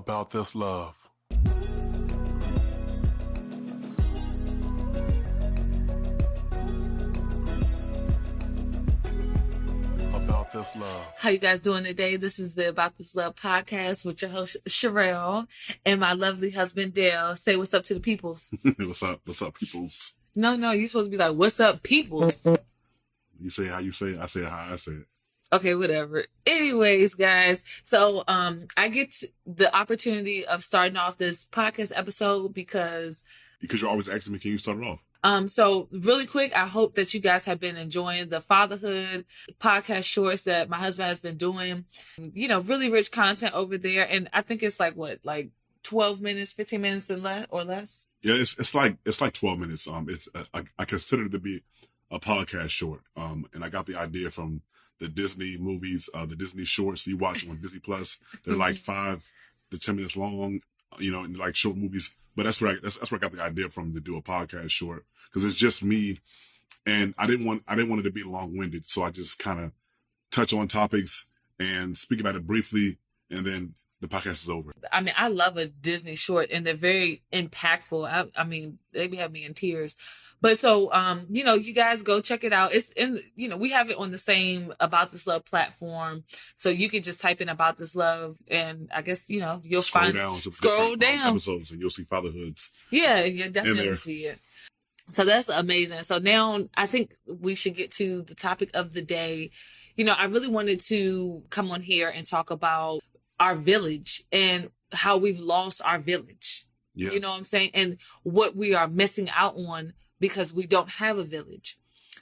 about this love. About this love. How you guys doing today? This is the About This Love podcast with your host Sherelle and my lovely husband Dale. Say what's up to the peoples. What's up? What's up, peoples? No, you're supposed to be like, what's up, peoples? You say how you say it. I say it how I say it. Okay, whatever. Anyways, guys, so I get the opportunity of starting off this podcast episode because you're always asking me, can you start it off? So really quick, I hope that you guys have been enjoying the fatherhood podcast shorts that my husband has been doing. You know, really rich content over there, and I think it's like 12 minutes, 15 minutes or less. Yeah, it's like 12 minutes. I consider it to be a podcast short. And I got the idea from the Disney movies, the Disney shorts you watch on Disney Plus. They're like 5 to 10 minutes long, you know, and like short movies. But that's where I got the idea from, to do a podcast short, because it's just me, and I didn't want it to be long-winded, so I just kind of touch on topics and speak about it briefly, and then the podcast is over. I mean, I love a Disney short, and they're very impactful. I mean, they have me in tears. But so, you know, you guys go check it out. It's in, you know, we have it on the same About This Love platform. So you can just type in About This Love, and I guess, you know, you'll scroll down episodes, and you'll see fatherhoods. Yeah, you definitely see it. So that's amazing. So now I think we should get to the topic of the day. You know, I really wanted to come on here and talk about our village and how we've lost our village. Yeah. You know what I'm saying? And what we are missing out on because we don't have a village.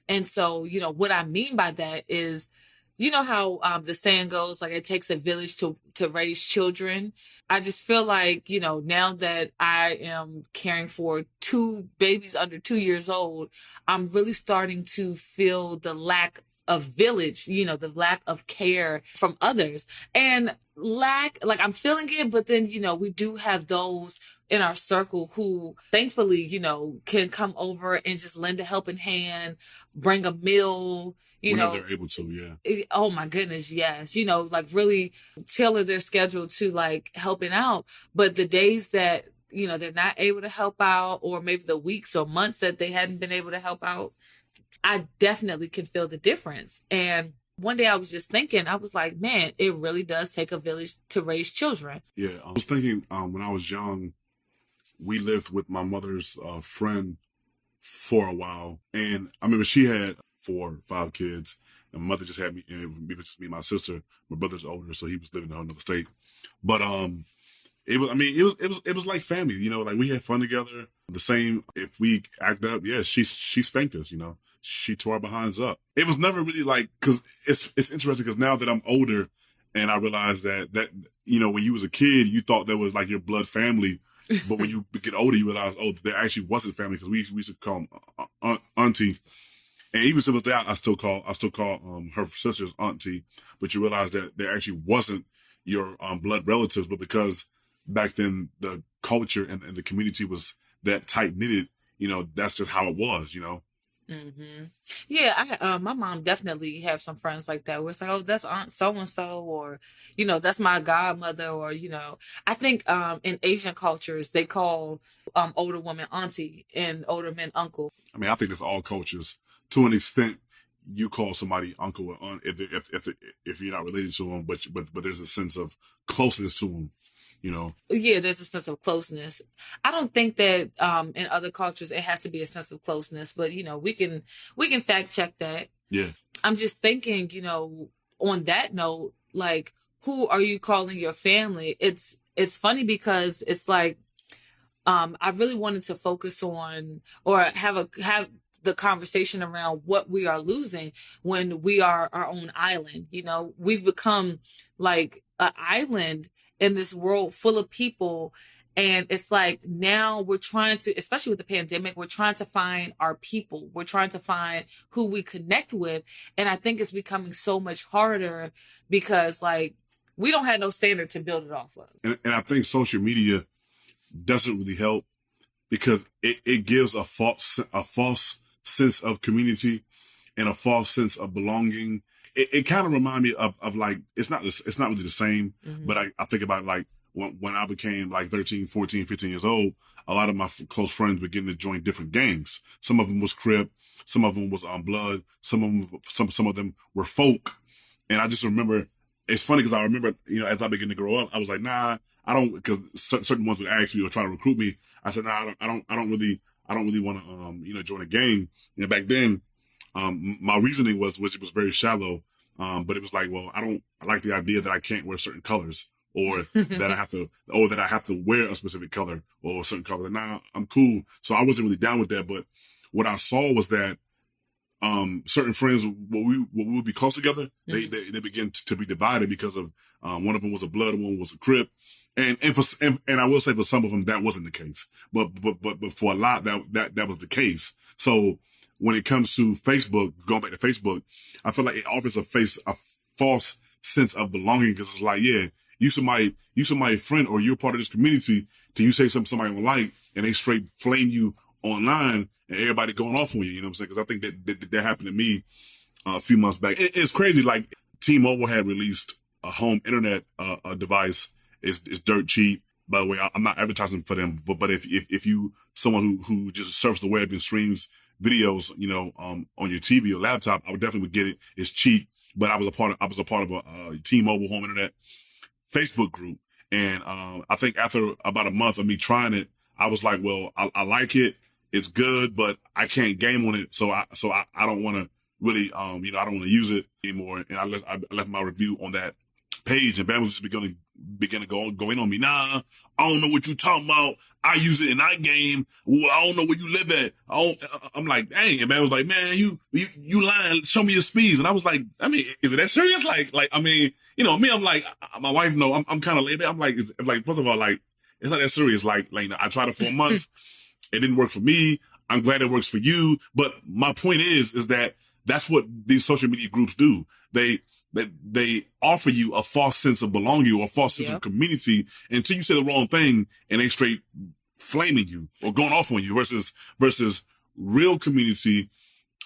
And so, you know, what I mean by that is, you know how the saying goes, like, it takes a village to raise children. I just feel like, you know, now that I am caring for 2 babies under 2 years old, I'm really starting to feel the lack of village, you know, the lack of care from others, and I'm feeling it. But then, you know, we do have those in our circle who thankfully, you know, can come over and just lend a helping hand, bring a meal, whenever they're able to. Yeah. Oh my goodness. Yes. You know, like really tailor their schedule to like helping out. But the days that, you know, they're not able to help out, or maybe the weeks or months that they hadn't been able to help out, I definitely can feel the difference. And one day I was just thinking, I was like, man, it really does take a village to raise children. Yeah. I was thinking, when I was young, we lived with my mother's friend for a while. And I remember she had 4 or 5 kids, and my mother just had me, and it was just me and my sister. My brother's older, so he was living in another state. But, it was like family, you know, like we had fun together. The same, if we act up, yeah, she spanked us, you know. She tore our behinds up. It was never really like, cause it's interesting, because now that I'm older and I realize that, you know, when you was a kid, you thought that was like your blood family. But when you get older, you realize, oh, there actually wasn't family, because we used to call them auntie. And even to this day, I still call her sisters auntie. But you realize that there actually wasn't your blood relatives, but because back then the culture and the community was that tight knitted, you know, that's just how it was, you know. Mm-hmm. Yeah, my mom definitely have some friends like that where it's like, oh, that's Aunt so-and-so, or, you know, that's my godmother, or, you know, I think in Asian cultures, they call older women auntie and older men uncle. I mean, I think it's all cultures. To an extent, you call somebody uncle or aunt if you're not related to them, but there's a sense of closeness to them. You know? Yeah, there's a sense of closeness. I don't think that in other cultures it has to be a sense of closeness, but you know, we can fact check that. Yeah. I'm just thinking, you know, on that note, like, who are you calling your family? It's funny because it's like I really wanted to focus on, or have the conversation around what we are losing when we are our own island. You know, we've become like an island in this world full of people. And it's like now we're trying to, especially with the pandemic, we're trying to find our people. We're trying to find who we connect with. And I think it's becoming so much harder because like we don't have no standard to build it off of. And I think social media doesn't really help, because it gives a false sense of community and a false sense of belonging. It kind of reminds me of like, it's not really the same, mm-hmm. but I think about like when I became like 13, 14, 15 years old, a lot of my close friends began to join different gangs. Some of them was Crip, some of them was Blood, some of them were folk. And I just remember, it's funny because I remember, as I began to grow up, I was like, nah, I don't, because certain ones would ask me or try to recruit me. I said, nah, I don't really want to, join a gang. Back then, my reasoning was it was very shallow. But it was like, well, I like the idea that I can't wear certain colors, or that I have to wear a specific color or a certain color. Nah, I'm cool. So I wasn't really down with that. But what I saw was that, certain friends, when we would be close together, they began to be divided because of, one of them was a Blood, one was a Crip. And I will say for some of them, that wasn't the case. But for a lot, that was the case. So when it comes to Facebook, going back to Facebook, I feel like it offers a false sense of belonging, because it's like, yeah, you somebody friend, or you're part of this community, till you say something somebody don't like, and they straight flame you online, and everybody going off on you. You know what I'm saying? Because I think that happened to me a few months back. It's crazy. Like T-Mobile had released a home internet device. It's dirt cheap. By the way, I'm not advertising for them, but if you someone who just surfs the web and streams videos, on your TV or laptop, I would definitely get it. It's cheap. But I was a part of a T-Mobile home internet Facebook group, and I think after about a month of me trying it, I was like, well, I like it. It's good, but I can't game on it, so I don't want to really, I don't want to use it anymore. And I left my review on that page, and Bam was just beginning to go in on me. Nah, I don't know what you talking about. I use it in that game. Well, I don't know where you live at. I'm like, dang. And Bam was like, man, you lying. Show me your speeds. And I was like, I mean, is it that serious? Like, I mean, me, I'm like, my wife know I'm kind of laid back. I'm like, first of all, like, it's not that serious. Like, I tried it for a month. It didn't work for me. I'm glad it works for you. But my point is that that's what these social media groups do. They offer you a false sense of belonging or a false sense of community until you say the wrong thing, and they straight flaming you or going off on you, versus real community,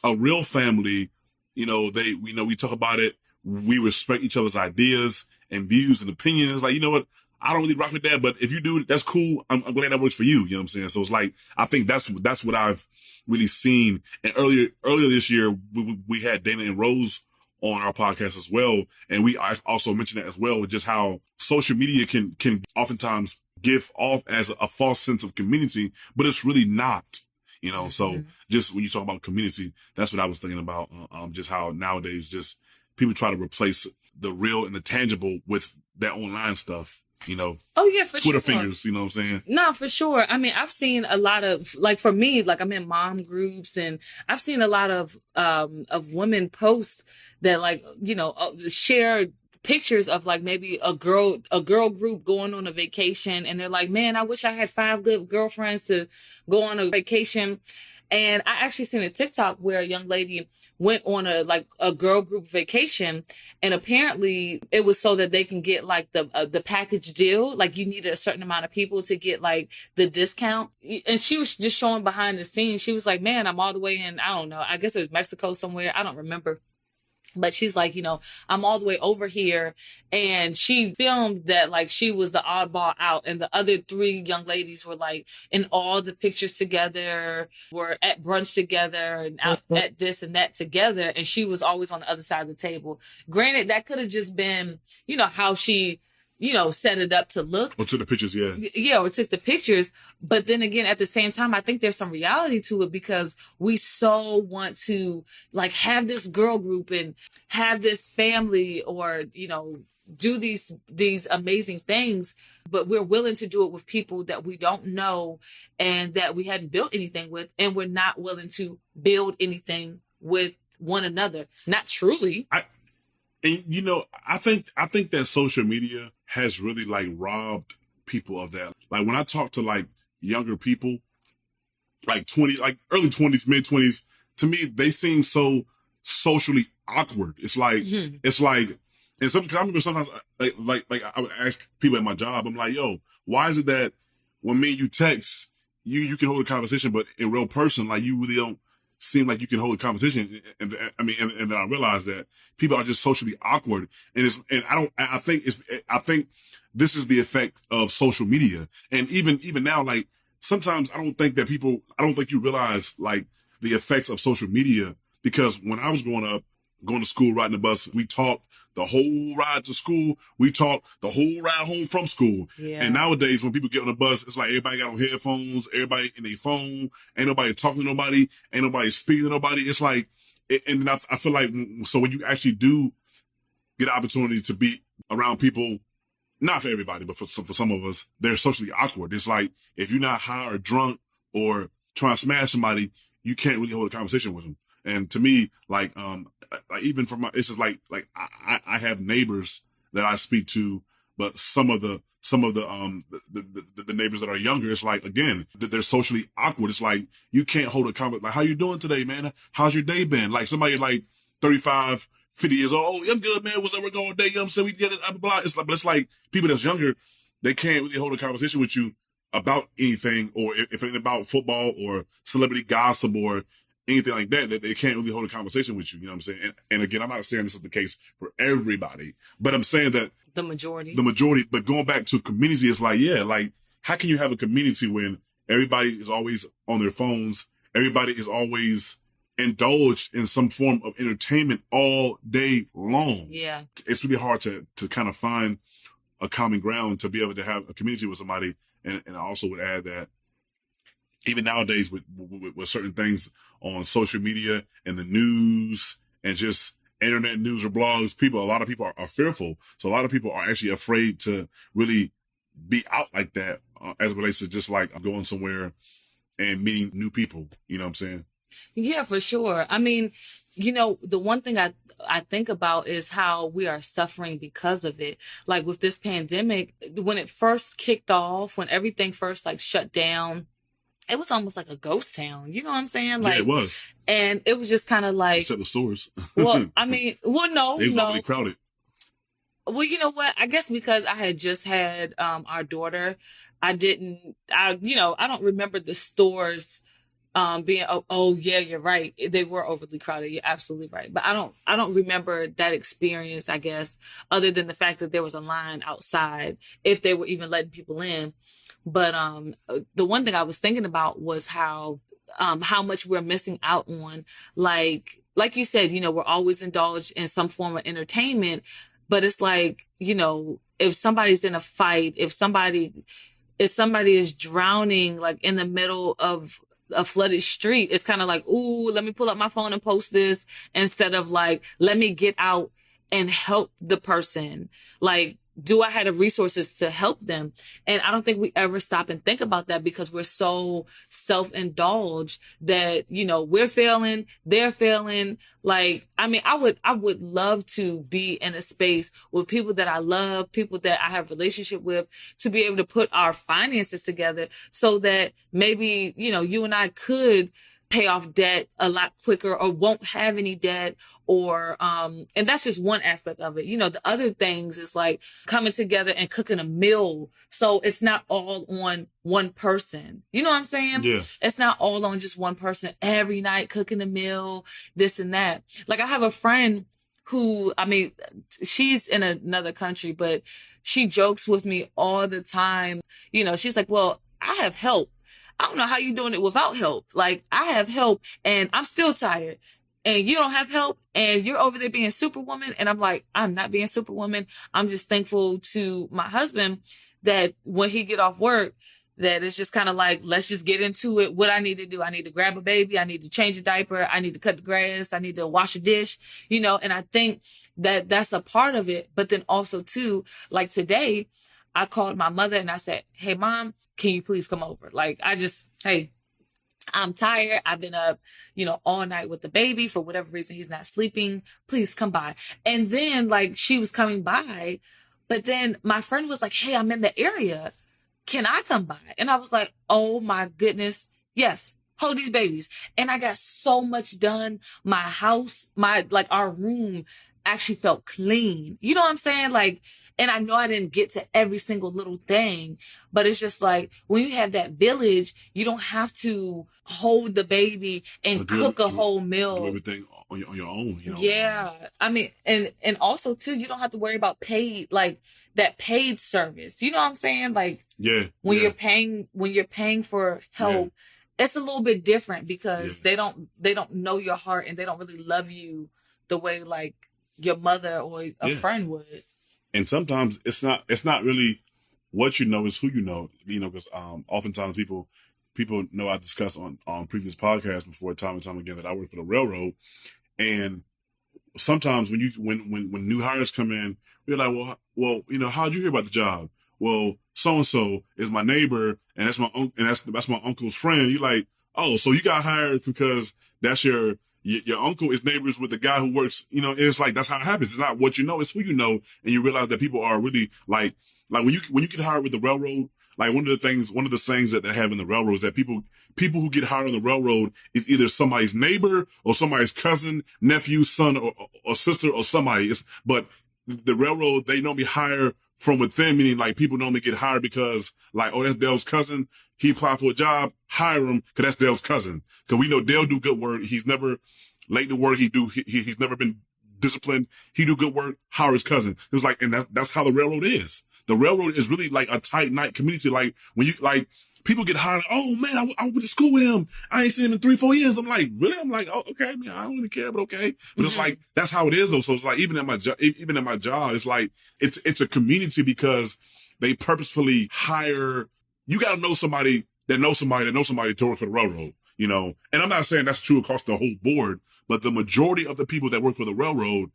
a real family. We talk about it. We respect each other's ideas and views and opinions. Like, you know what? I don't really rock with that, but if you do, that's cool. I'm glad that works for you. You know what I'm saying? So it's like, I think that's what I've really seen. And earlier this year, we had Dana and Rose on our podcast as well. And we also mentioned that as well, with just how social media can oftentimes give off as a false sense of community, but it's really not, So just when you talk about community, that's what I was thinking about. Just how nowadays just people try to replace the real and the tangible with that online stuff. Oh yeah, for Twitter sure. fingers, you know what I'm saying? No, for sure. I mean, I've seen a lot of, like, for me, like, I'm in mom groups, and I've seen a lot of women post that, like, share pictures of, like, maybe a girl group going on a vacation, and they're like, man, I wish I had 5 good girlfriends to go on a vacation. And I actually seen a TikTok where a young lady went on a girl group vacation, and apparently it was so that they can get like the package deal. Like, you needed a certain amount of people to get like the discount. And she was just showing behind the scenes. She was like, man, I'm all the way in, I don't know, I guess it was Mexico somewhere. I don't remember. But she's like, I'm all the way over here. And she filmed that like she was the oddball out, and the other 3 young ladies were like in all the pictures together, were at brunch together, and out at this and that together. And she was always on the other side of the table. Granted, that could have just been, how she, set it up to look. Or took the pictures, yeah. Yeah, or took the pictures. But then again, at the same time, I think there's some reality to it, because we so want to like have this girl group and have this family, or, do these amazing things, but we're willing to do it with people that we don't know and that we hadn't built anything with, and we're not willing to build anything with one another. Not truly. And I think that social media has really like robbed people of that. Like, when I talk to like younger people, like early 20s, mid 20s, to me, they seem so socially awkward. It's like, and sometimes I remember sometimes like I would ask people at my job, I'm like, yo, why is it that when me and you text, you can hold a conversation, but in real person, like, you really don't seem like you can hold a conversation. And then I realized that people are just socially awkward. And I think this is the effect of social media. And even now, like, sometimes I don't think you realize, like, the effects of social media, because when I was growing up, going to school, riding the bus, we talked the whole ride to school. We talked the whole ride home from school. Yeah. And nowadays, when people get on the bus, it's like everybody got on headphones, everybody in their phone, ain't nobody talking to nobody, ain't nobody speaking to nobody. It's like, and I feel like, so when you actually do get the opportunity to be around people, not for everybody, but for some of us, they're socially awkward. It's like, if you're not high or drunk or trying to smash somebody, you can't really hold a conversation with them. And to me, like even from my, it's just like I have neighbors that I speak to, but some of the neighbors that are younger, it's like, again, that they're socially awkward. It's like, you can't hold a conversation. Like, how you doing today, man? How's your day been? Like, somebody like 35, 50 years old, oh, I'm good, man. What's up? We're going day. You know what I'm saying? We get it, blah, blah, blah. It's like, but it's like people that's younger, they can't really hold a conversation with you about anything, or if it's about football or celebrity gossip or anything like that, that they can't really hold a conversation with you. You know what I'm saying? And again, I'm not saying this is the case for everybody, but I'm saying that the majority, but going back to community, it's like, yeah, like, how can you have a community when everybody is always on their phones? Everybody is always indulged in some form of entertainment all day long. Yeah. It's really hard to kind of find a common ground to be able to have a community with somebody. And I also would add that even nowadays with certain things on social media and the news and just internet news or blogs, a lot of people are fearful. So a lot of people are actually afraid to really be out like that as it relates to just like going somewhere and meeting new people. You know what I'm saying? Yeah, for sure. I mean, you know, the one thing I think about is how we are suffering because of it. Like with this pandemic, when it first kicked off, when everything first like shut down, it was almost like a ghost town. You know what I'm saying? Like, yeah, it was. And it was just kind of like, except the stores. Well, I mean, well, no, it was already crowded. Well, you know what? I guess because I had just had our daughter, I don't remember the stores being, oh yeah, you're right. They were overly crowded. You're absolutely right. But I don't remember that experience, I guess, other than the fact that there was a line outside, if they were even letting people in. But the one thing I was thinking about was how much we're missing out on. Like you said, you know, we're always indulged in some form of entertainment, but it's like, you know, if somebody's in a fight, if somebody is drowning, like in the middle of a flooded street, it's kind of like, ooh, let me pull up my phone and post this, instead of like, let me get out and help the person. Like, do I have the resources to help them? And I don't think we ever stop and think about that, because we're so self-indulged that, you know, we're failing, they're failing. Like, I mean, I would love to be in a space with people that I love, people that I have relationship with, to be able to put our finances together so that maybe, you know, you and I could pay off debt a lot quicker, or won't have any debt, or and that's just one aspect of it. You know, the other things is like coming together and cooking a meal, so it's not all on one person. You know what I'm saying? Yeah. It's not all on just one person every night cooking a meal, this and that. Like, I have a friend who, I mean, she's in another country, but she jokes with me all the time. You know, she's like, well, I have help. I don't know how you're doing it without help. Like, I have help and I'm still tired, and you don't have help, and you're over there being superwoman. And I'm like, I'm not being superwoman. I'm just thankful to my husband that when he get off work, that it's just kind of like, let's just get into it. What I need to do, I need to grab a baby. I need to change a diaper. I need to cut the grass. I need to wash a dish, you know, and I think that that's a part of it. But then also too, like today, I called my mother and I said, hey, Mom, can you please come over? Like, hey, I'm tired. I've been up, you know, all night with the baby. For whatever reason, he's not sleeping. Please come by. And then like she was coming by, but then my friend was like, hey, I'm in the area. Can I come by? And I was like, oh my goodness. Yes. Hold these babies. And I got so much done. My house, our room actually felt clean. You know what I'm saying? Like, and I know I didn't get to every single little thing, but it's just like, when you have that village, you don't have to hold the baby and cook a whole meal. Do everything on your own, Yeah. I mean, and also too, you don't have to worry about paid, like that paid service. You know what I'm saying? Like yeah, when yeah, you're paying for yeah, help, it's a little bit different yeah, because they don't know your heart and they don't really love you the way like your mother or a yeah. friend would. And sometimes it's not really what you know, it's who you know. Because oftentimes people know I discussed on previous podcasts before, time and time again, that I work for the railroad. And sometimes when new hires come in, we're like, well, how'd you hear about the job? Well, so and so is my neighbor, and that's my uncle's friend. You like, oh, so you got hired because that's your uncle is neighbors with the guy who works. It's like that's how it happens. It's not what you know, it's who you know, and you realize that people are really like when you get hired with the railroad. Like one of the sayings that they have in the railroad is that people who get hired on the railroad is either somebody's neighbor or somebody's cousin, nephew, son, or sister, or somebody. But the railroad, they normally hire from within, meaning like people normally get hired because like, oh, that's Dale's cousin. He applied for a job, hire him because that's Dale's cousin. Because we know Dale do good work. He's never late to work. He's never been disciplined. He do good work, hire his cousin. It was like, and that's how the railroad is. The railroad is really like a tight knit community. Like when you like people get hired, oh man, I went to school with him. I ain't seen him in 3-4 years. I'm like, really? I'm like, oh, okay, man, I don't really care, but okay. But it's like that's how it is though. So it's like even in my job, it's like it's a community because they purposefully hire. You got to know somebody that knows somebody that knows somebody to work for the railroad. And I'm not saying that's true across the whole board, but the majority of the people that work for the railroad,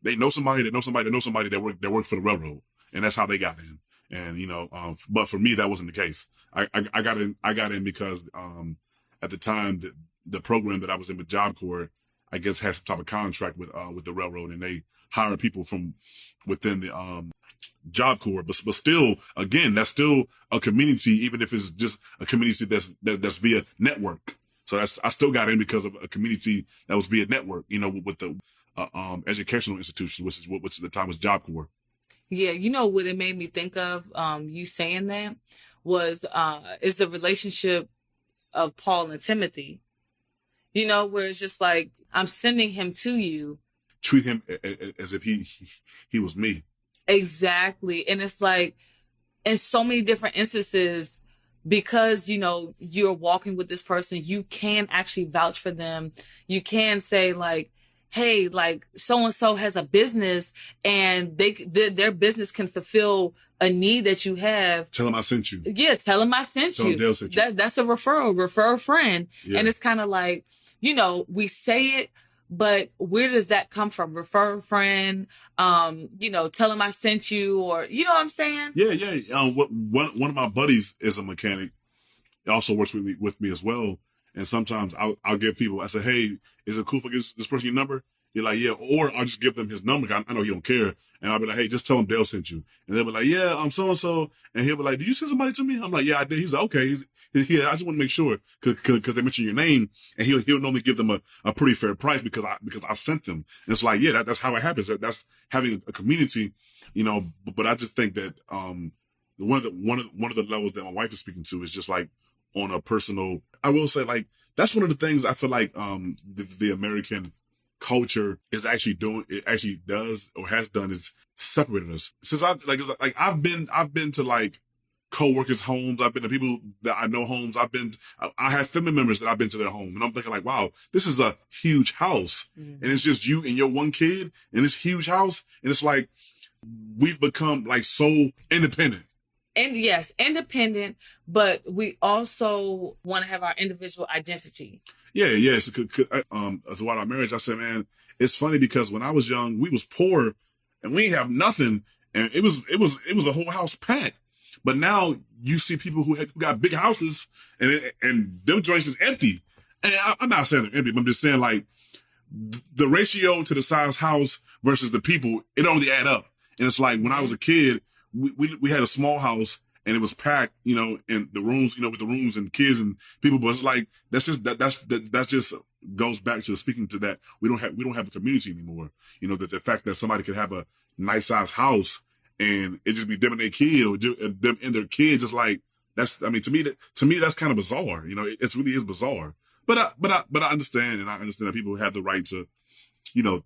they know somebody that knows somebody that knows somebody that works for the railroad. And that's how they got in. And, but for me, that wasn't the case. I got in because, at the time the program that I was in with Job Corps, I guess had some type of contract with the railroad, and they hired people from within the, Job Corps, but still, again, that's still a community, even if it's just a community that's via network. So I still got in because of a community that was via network, with the, educational institution, which at the time was Job Corps. Yeah, what it made me think of, you saying that was, is the relationship of Paul and Timothy, where it's just like, I'm sending him to you. Treat him as if he was me. Exactly. And it's like, in so many different instances, because, you're walking with this person, you can actually vouch for them. You can say like, hey, like so-and-so has a business and their business can fulfill a need that you have. Tell them I sent you. Yeah. Tell them I sent you. Dale sent you. That's a refer a friend. Yeah. And it's kind of like, we say it, but where does that come from? Refer a friend, tell them I sent you, or, you know what I'm saying? Yeah. Yeah. One of my buddies is a mechanic. He also works with me as well. And sometimes I'll give people, I say, hey, is it cool if I give this person your number? You're like, yeah. Or I'll just give them his number. I know he don't care. And I'll be like, hey, just tell him Dale sent you. And they'll be like, yeah, I'm so-and-so. And he'll be like, did you send somebody to me? I'm like, yeah, I did. He's like, okay. I just want to make sure because they mention your name, and he'll normally give them a pretty fair price because I sent them. And it's like, yeah, that's how it happens. That's having a community, but I just think that, one of the levels that my wife is speaking to is just like on a personal, I will say like, that's one of the things I feel like, the American culture is actually doing, it actually does or has done is separated us. Since I've been to like co-workers' homes, I've been to people that I know homes, I have family members that I've been to their home, and I'm thinking like, wow, this is a huge house, and it's just you and your one kid in this huge house, and it's like, we've become like so independent. And yes, independent, but we also want to have our individual identity. Yeah. So, throughout our marriage, I said, man, it's funny because when I was young, we was poor and we didn't have nothing, and it was a whole house packed. But now you see people who got big houses and them joints is empty. And I'm not saying they're empty, but I'm just saying like the ratio to the size house versus the people, it don't really add up. And it's like when I was a kid, we had a small house and it was packed, in the rooms, with the rooms and kids and people. But it's like, that's just goes back to speaking to that. We don't have a community anymore. That the fact that somebody could have a nice size house and it just be them and their kid or them and their kids, just like, to me, that's kind of bizarre. It really is bizarre. But I understand, and I understand that people have the right to,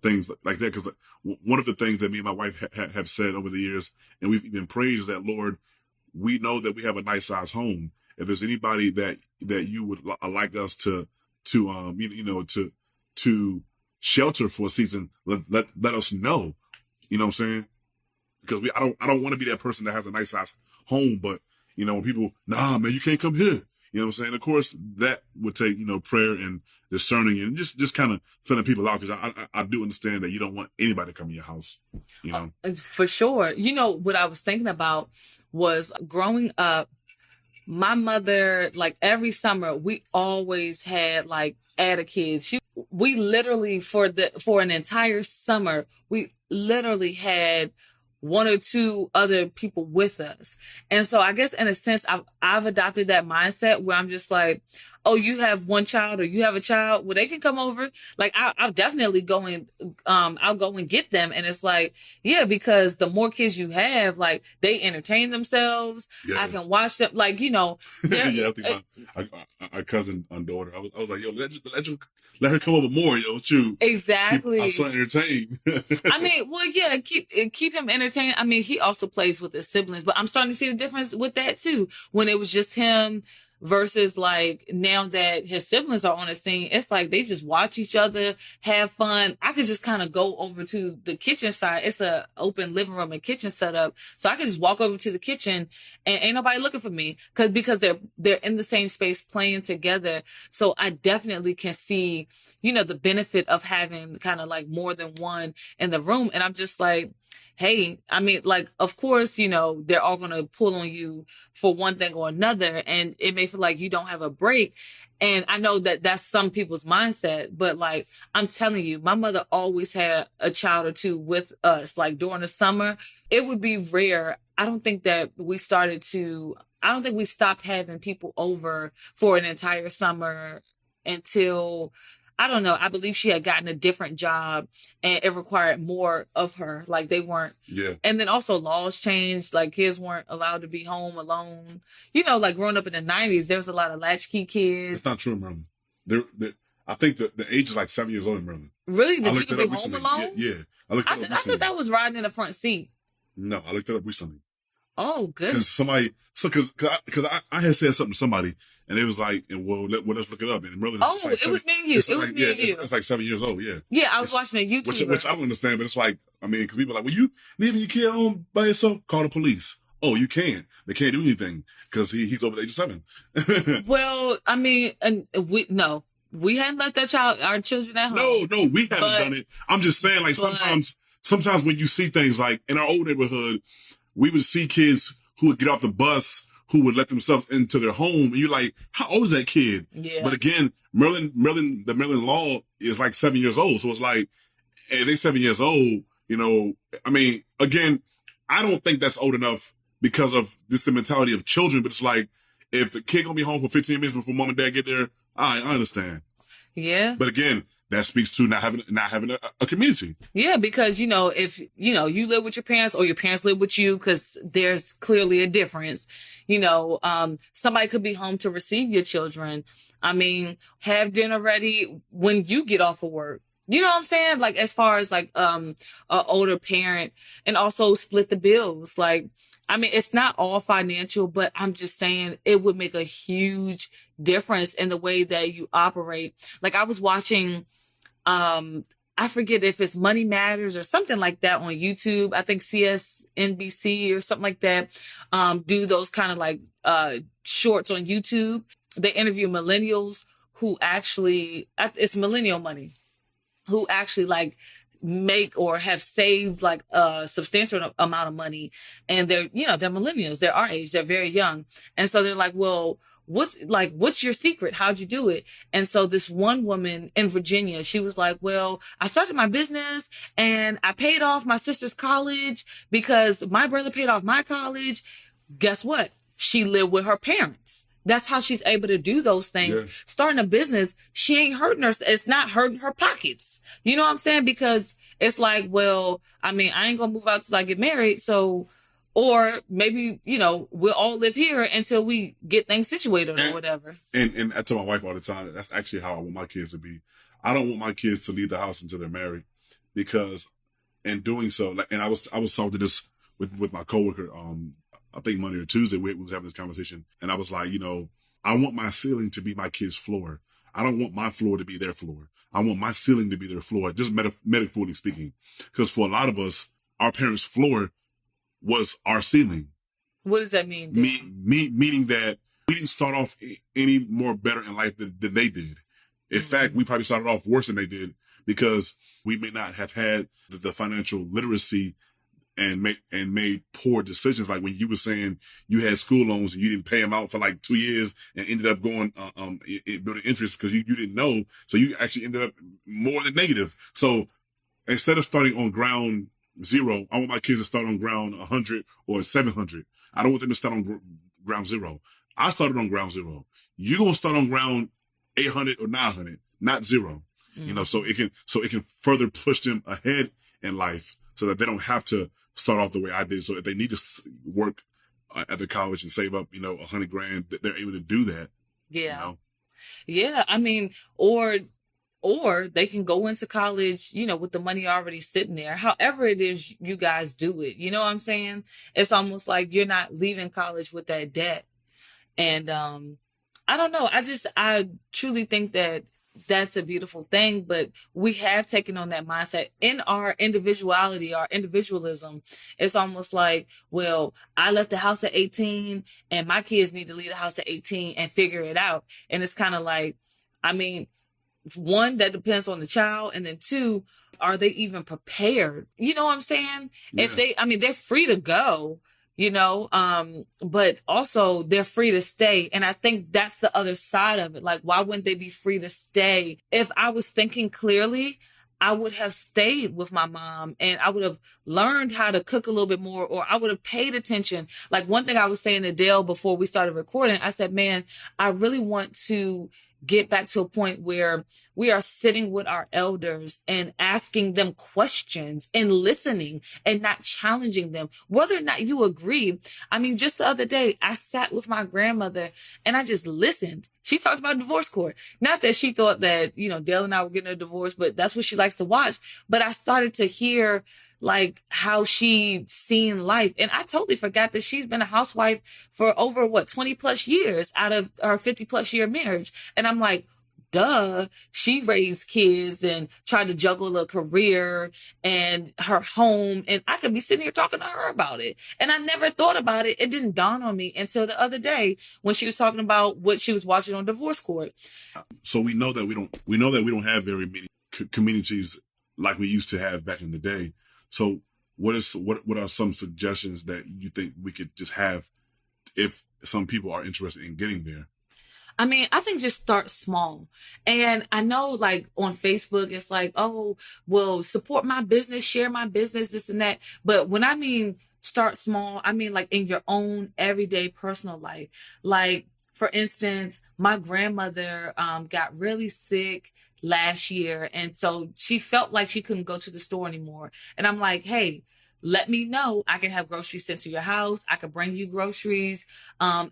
things like that. Because one of the things that me and my wife have said over the years, and we've even prayed, is that, Lord, we know that we have a nice size home. If there's anybody that you would like us to to shelter for a season, let us know. You know what I'm saying? Because I don't want to be that person that has a nice size home, but when people, nah, man, you can't come here. You know what I'm saying? Of course, that would take, prayer and discerning and just kind of filling people out, because I do understand that you don't want anybody to come in your house, For sure. What I was thinking about was growing up, my mother, like every summer, we always had like added kids. We literally, for an entire summer, we literally had one or two other people with us. And so I guess in a sense, I've adopted that mindset where I'm just like, oh, you have one child or you have a child, well, they can come over. Like I'll definitely I'll go and get them. And it's like, yeah, because the more kids you have, like they entertain themselves. Yeah. I can watch them, like, yeah, I think our cousin daughter, I was like, yo, let her come over more, shoot. Exactly. Keep our son entertained. I mean, well, yeah, keep him entertained. I mean, he also plays with his siblings, but I'm starting to see the difference with that too. When it was just him versus like now that his siblings are on the scene, it's like they just watch each other, have fun. I could just kind of go over to the kitchen side. It's a open living room and kitchen setup. So I could just walk over to the kitchen and ain't nobody looking for me because they're in the same space playing together. So I definitely can see, the benefit of having kind of like more than one in the room. And I'm just like, hey, I mean, like, of course, they're all going to pull on you for one thing or another. And it may feel like you don't have a break. And I know that that's some people's mindset, but like, I'm telling you, my mother always had a child or two with us. Like during the summer, it would be rare. I don't think we stopped having people over for an entire summer until, I don't know, I believe she had gotten a different job and it required more of her. Like they weren't. Yeah. And then also laws changed. Like kids weren't allowed to be home alone. Like growing up in the 90s, there was a lot of latchkey kids. That's not true in Maryland. I think the age is like 7 years old in Maryland. Really? That you could be home alone? Yeah. I thought that was riding in the front seat. No, I looked it up recently. Oh, good. Because I had said something to somebody, and it was like, well, let's look it up. And really, it was me and you. It's like 7 years old. Yeah. Yeah, I was watching a YouTuber. Which I don't understand, but it's like, I mean, because people are like, well, you leaving your kid home by yourself? Call the police. Oh, you can't. They can't do anything because he's over the age of 7. Well, I mean, and we hadn't left our children at home. No, we haven't done it. I'm just saying, like, sometimes when you see things like in our old neighborhood, we would see kids who would get off the bus, who would let themselves into their home. And you're like, how old is that kid? Yeah. But again, the Maryland law is like 7 years old. So it's like, if they're 7 years old, I mean, again, I don't think that's old enough because of the mentality of children. But it's like, if the kid gonna be home for 15 minutes before mom and dad get there, I understand. Yeah. But again, that speaks to not having a community. Yeah, because, if, you live with your parents or your parents live with you, because there's clearly a difference, somebody could be home to receive your children. I mean, have dinner ready when you get off of work. You know what I'm saying? Like, as far as like, an older parent, and also split the bills. Like, I mean, it's not all financial, but I'm just saying it would make a huge difference in the way that you operate. Like I was watching, I forget if it's Money Matters or something like that on YouTube. I think CSNBC or something like that, do those kind of like, shorts on YouTube. They interview millennials who actually, it's millennial money, who actually like make or have saved like a substantial amount of money. And they're millennials. They're our age. They're very young. And so they're like, well, what's your secret? How'd you do it? And so this one woman in Virginia, she was like, well, I started my business and I paid off my sister's college because my brother paid off my college. Guess what? She lived with her parents. That's how she's able to do those things. Yeah. Starting a business, she ain't hurting her. It's not hurting her pockets. You know what I'm saying? Because it's like, well, I mean, I ain't gonna move out till I get married. So Or maybe, we'll all live here until we get things situated or whatever. And I tell my wife all the time, that's actually how I want my kids to be. I don't want my kids to leave the house until they're married, because in doing so, and I was talking to this with my coworker, I think Monday or Tuesday, we was having this conversation, and I was like, I want my ceiling to be my kid's floor. I don't want my floor to be their floor. I want my ceiling to be their floor, just metaphorically speaking. Because for a lot of us, our parents' floor was our ceiling. What does that mean? Meaning that we didn't start off any more better in life than they did. In fact, we probably started off worse than they did, because we may not have had the financial literacy and made poor decisions. Like when you were saying you had school loans and you didn't pay them out for like 2 years and ended up going building interest because you didn't know. So you actually ended up more than negative. So instead of starting on ground zero, I want my kids to start on ground 100 or 700. I don't want them to start on ground zero. I started on ground zero. You're going to start on ground 800 or 900, not zero. So it can further push them ahead in life, so that they don't have to start off the way I did. So if they need to work at the college and save up, $100,000, they're able to do that. Yeah. Yeah. I mean, or they can go into college, with the money already sitting there. However it is you guys do it. You know what I'm saying? It's almost like you're not leaving college with that debt. And, I don't know. I truly think that that's a beautiful thing, but we have taken on that mindset in our individuality, our individualism. It's almost like, well, I left the house at 18 and my kids need to leave the house at 18 and figure it out. And it's kind of like, I mean, one, that depends on the child. And then two, are they even prepared? You know what I'm saying? Yeah. If they're free to go, but also they're free to stay. And I think that's the other side of it. Like, why wouldn't they be free to stay? If I was thinking clearly, I would have stayed with my mom and I would have learned how to cook a little bit more, or I would have paid attention. Like one thing I was saying to Dale before we started recording, I said, man, I really want to get back to a point where we are sitting with our elders and asking them questions and listening and not challenging them, whether or not you agree. I mean, just the other day, I sat with my grandmother and I just listened. She talked about divorce court. Not that she thought that, Dale and I were getting a divorce, but that's what she likes to watch. But I started to hear like how she'd seen life. And I totally forgot that she's been a housewife for over 20 plus years out of her 50 plus year marriage. And I'm like, duh, she raised kids and tried to juggle a career and her home. And I could be sitting here talking to her about it. And I never thought about it. It didn't dawn on me until the other day when she was talking about what she was watching on divorce court. So we know that we don't have very many communities like we used to have back in the day. So what are some suggestions that you think we could just have if some people are interested in getting there? I mean, I think just start small. And I know like on Facebook, it's like, oh, well, support my business, share my business, this and that. But when I mean start small, I mean like in your own everyday personal life. Like, for instance, my grandmother got really sick last year. And so she felt like she couldn't go to the store anymore. And I'm like, hey, let me know. I can have groceries sent to your house. I could bring you groceries. You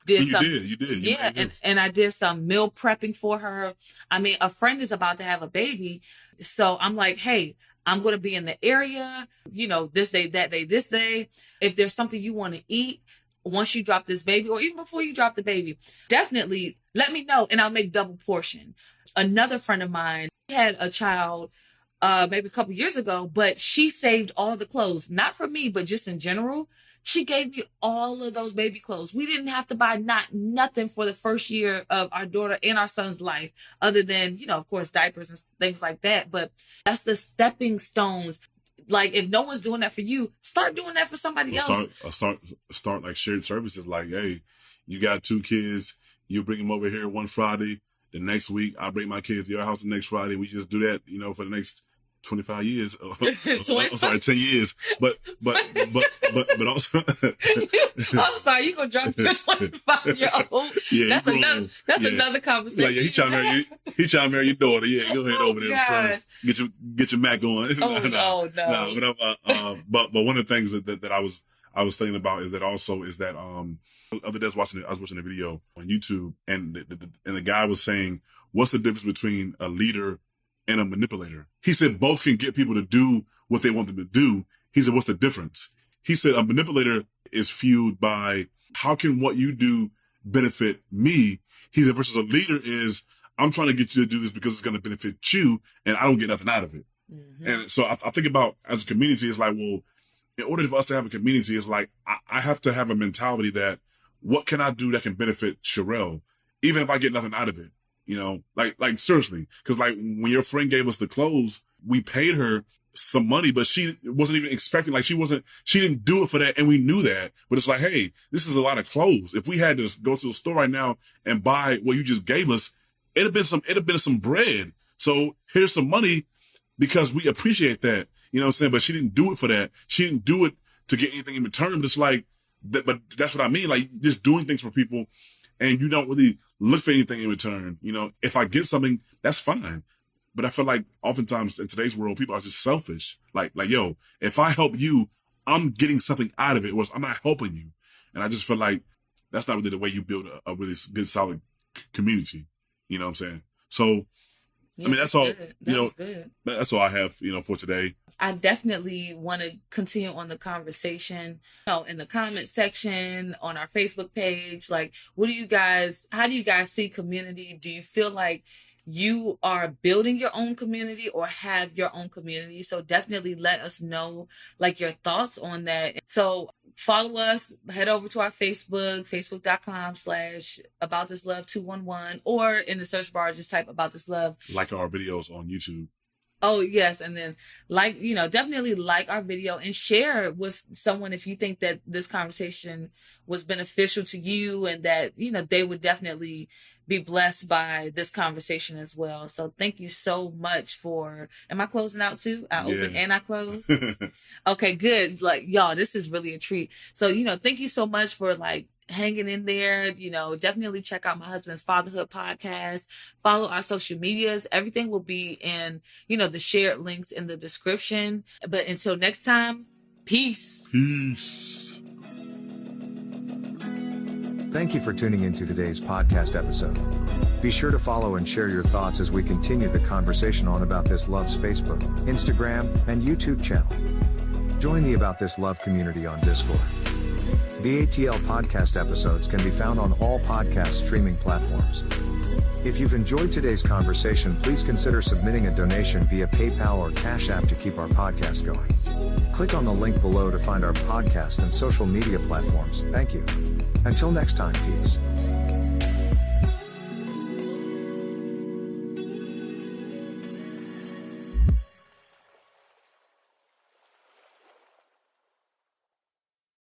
did. Yeah. And I did some meal prepping for her. I mean, a friend is about to have a baby. So I'm like, hey, I'm going to be in the area, this day, that day, this day. If there's something you want to eat once you drop this baby, or even before you drop the baby, definitely let me know and I'll make double portion. Another friend of mine had a child maybe a couple years ago, but she saved all the clothes, not for me, but just in general. She gave me all of those baby clothes. We didn't have to buy nothing for the first year of our daughter and our son's life, other than, of course, diapers and things like that. But that's the stepping stones. Like, if no one's doing that for you, start doing that for somebody else. Start like shared services. Like, hey, you got 2 kids, you bring them over here one Friday. The next week, I bring my kids to your house the next Friday. We just do that, for the next 25 years. I'm sorry, 10 years. But also. I'm sorry, you gonna drop your 25-year-old? Yeah, that's another conversation. Like, yeah, he trying to marry your daughter. Yeah, go ahead over there, son. Get your Mac on. Oh, no. But one of the things that I I was thinking about is that the other day I was watching a video on YouTube, and the guy was saying, what's the difference between a leader and a manipulator? He said both can get people to do what they want them to do. He said, what's the difference? He said a manipulator is fueled by how can what you do benefit me? He said versus a leader is I'm trying to get you to do this because it's going to benefit you and I don't get nothing out of it. Mm-hmm. And so I think about as a community, it's like, well, in order for us to have a community, it's like I have to have a mentality that what can I do that can benefit Sherelle, even if I get nothing out of it, you know, like seriously, because like when your friend gave us the clothes, we paid her some money, but she wasn't even expecting, like she didn't do it for that. And we knew that, but it's like, hey, this is a lot of clothes. If we had to go to the store right now and buy what you just gave us, it'd have been some bread. So here's some money because we appreciate that. You know what I'm saying? But she didn't do it for that. She didn't do it to get anything in return. But it's like, but that's what I mean. Like just doing things for people and you don't really look for anything in return. You know, if I get something, that's fine. But I feel like oftentimes in today's world, people are just selfish. Like, yo, if I help you, I'm getting something out of it, or I'm not helping you. And I just feel like that's not really the way you build a really good, solid community. You know what I'm saying? So, yeah, I mean, that's all, that's all I have, for today. I definitely want to continue on the conversation, in the comment section, on our Facebook page. Like, how do you guys see community? Do you feel like you are building your own community or have your own community? So definitely let us know like your thoughts on that. So follow us, head over to our Facebook, facebook.com/AboutThisLove211, or in the search bar, just type About This Love. Like our videos on YouTube. Oh, yes. And then definitely like our video and share with someone if you think that this conversation was beneficial to you and that, they would definitely be blessed by this conversation as well. So thank you so much am I closing out too? I open and I close? Okay, good. Like, y'all, this is really a treat. So, thank you so much for hanging in there. Definitely check out my husband's fatherhood podcast, follow our social medias. Everything will be in, the shared links in the description. But until next time, peace. Peace. Thank you for tuning into today's podcast episode. Be sure to follow and share your thoughts as we continue the conversation on About This Love's Facebook, Instagram, and YouTube channel. Join the About This Love community on Discord. The ATL podcast episodes can be found on all podcast streaming platforms. If you've enjoyed today's conversation, please consider submitting a donation via PayPal or Cash App to keep our podcast going. Click on the link below to find our podcast and social media platforms. Thank you. Until next time, peace.